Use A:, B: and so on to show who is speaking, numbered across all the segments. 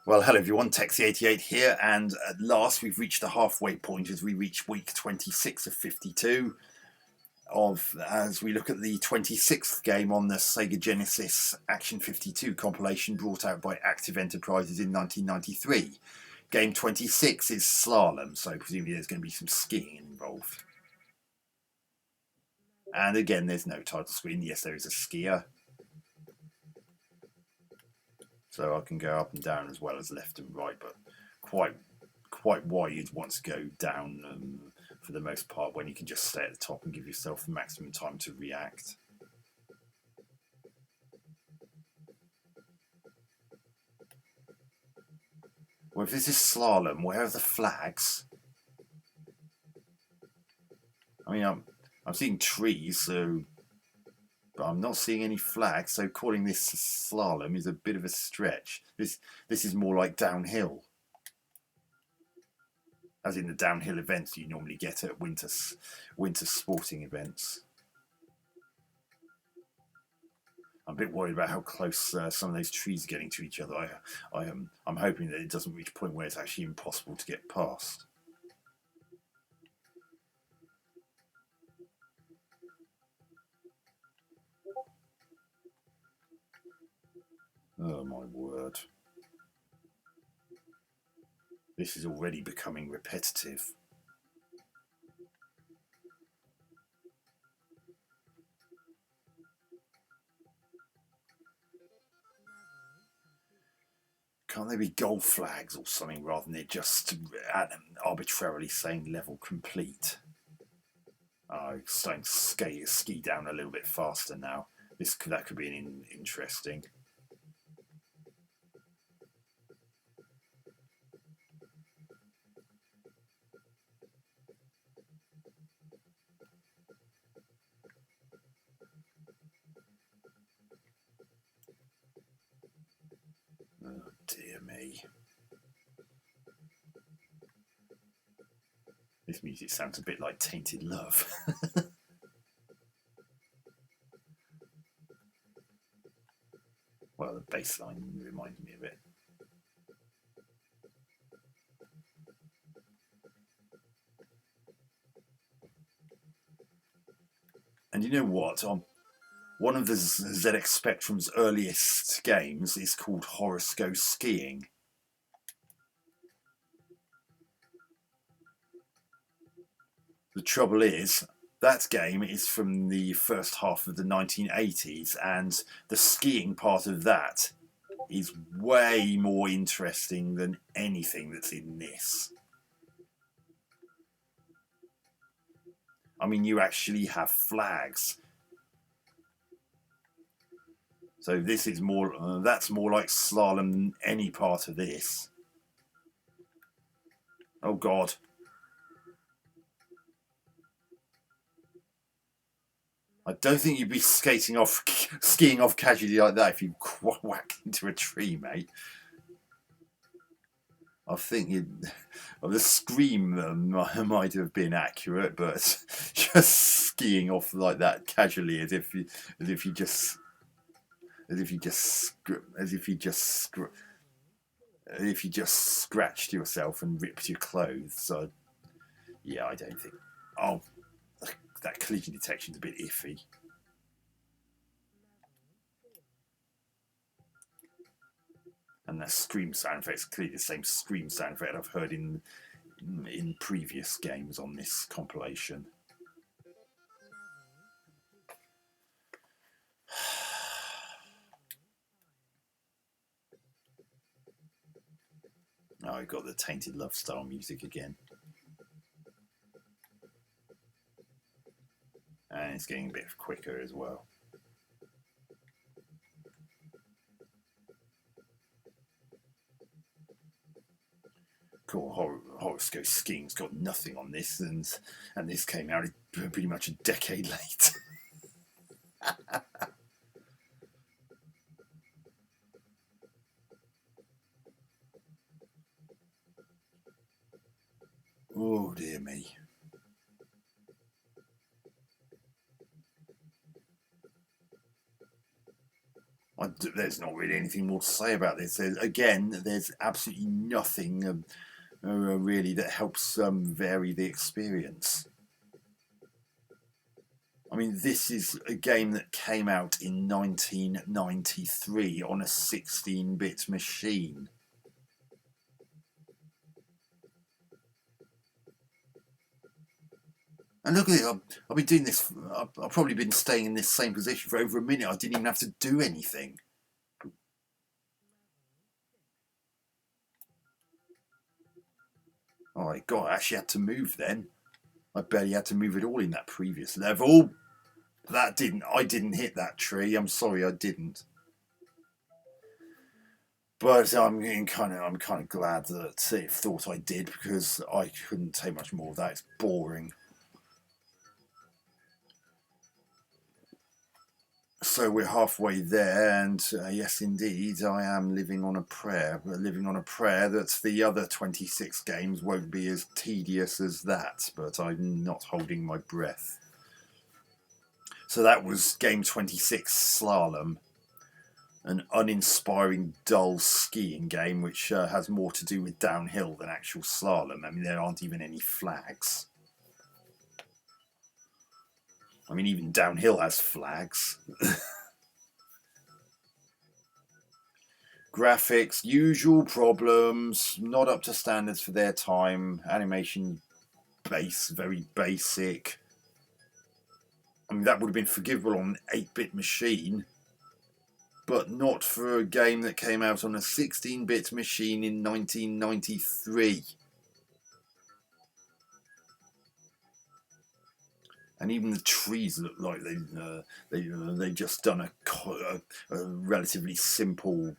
A: Well, hello everyone, Texie88 here, and at last we've reached the halfway point as we reach week 26 of 52 as we look at the 26th game on the Sega Genesis Action 52 compilation brought out by Active Enterprises in 1993. Game 26 is Slalom, so presumably there's going to be some skiing involved. And again, there's no title screen. Yes, there is a skier. So I can go up and down as well as left and right, but quite why you'd want to go down for the most part when you can just stay at the top and give yourself the maximum time to react. Well, if this is Slalom, where are the flags? I mean, I'm seeing trees, but I'm not seeing any flags, so calling this Slalom is a bit of a stretch. This is more like downhill, as in the downhill events you normally get at winter sporting events. I'm a bit worried about how close some of those trees are getting to each other. I'm hoping that it doesn't reach a point where it's actually impossible to get past. Oh my word. This is already becoming repetitive. Can't there be gold flags or something rather than it just arbitrarily saying level complete? I'm starting to ski down a little bit faster now. That could be interesting. Oh dear me. This music sounds a bit like Tainted Love. Well, the bass line reminds me of it. And you know what? One of the ZX Spectrum's earliest games is called Horoscope Skiing. The trouble is, that game is from the first half of the 1980s, and the skiing part of that is way more interesting than anything that's in this. I mean, you actually have flags. So this is more, that's more like Slalom than any part of this. Oh God. I don't think you'd be skiing off casually like that if you whack into a tree, mate. I think the scream might have been accurate, but just skiing off like that casually, as if you just scratched yourself and ripped your clothes. So yeah, I don't think. Oh, that collision detection's a bit iffy. And that scream sound effect is clearly the same scream sound effect I've heard in previous games on this compilation. Oh, I got the Tainted Love style music again. And it's getting a bit quicker as well. Cool. Horoscope Skiing's got nothing on this, and this came out pretty much a decade late. Oh dear me. I there's not really anything more to say about this. There's absolutely nothing really that helps vary the experience. I mean, this is a game that came out in 1993 on a 16-bit machine. And look at it, I've been doing this, I've probably been staying in this same position for over a minute. I didn't even have to do anything. Oh my god, I actually had to move then. I barely had to move at all in that previous level. I didn't hit that tree. I'm sorry, I didn't. But I'm kind of glad that it thought I did, because I couldn't take much more of that. It's boring. So we're halfway there, and yes, indeed, I am living on a prayer. But living on a prayer that the other 26 games won't be as tedious as that. But I'm not holding my breath. So that was game 26, Slalom. An uninspiring, dull skiing game which has more to do with downhill than actual slalom. I mean, there aren't even any flags. I mean, even downhill has flags. Graphics, usual problems, not up to standards for their time. Animation very basic. I mean, that would have been forgivable on an 8-bit machine, but not for a game that came out on a 16-bit machine in 1993. And even the trees look like they've just done a relatively simple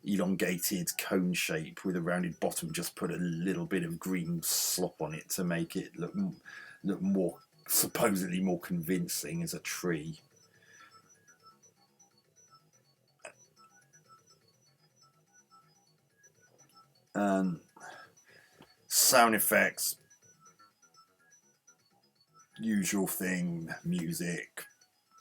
A: elongated cone shape with a rounded bottom, just put a little bit of green slop on it to make it look more, supposedly more convincing as a tree. Sound effects, usual thing, music,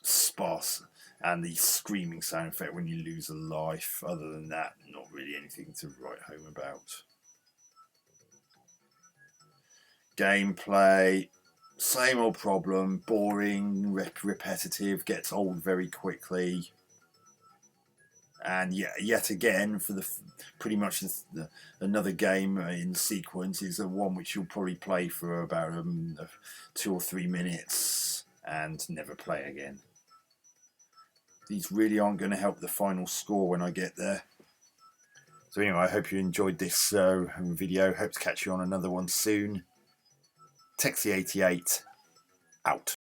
A: sparse, and the screaming sound effect when you lose a life. Other than that, not really anything to write home about. Gameplay, same old problem, boring, repetitive, gets old very quickly. And yet again, for pretty much another game in sequence is one which you'll probably play for about 2 or 3 minutes and never play again. These really aren't going to help the final score when I get there. So anyway, I hope you enjoyed this video. Hope to catch you on another one soon. Texie88 out.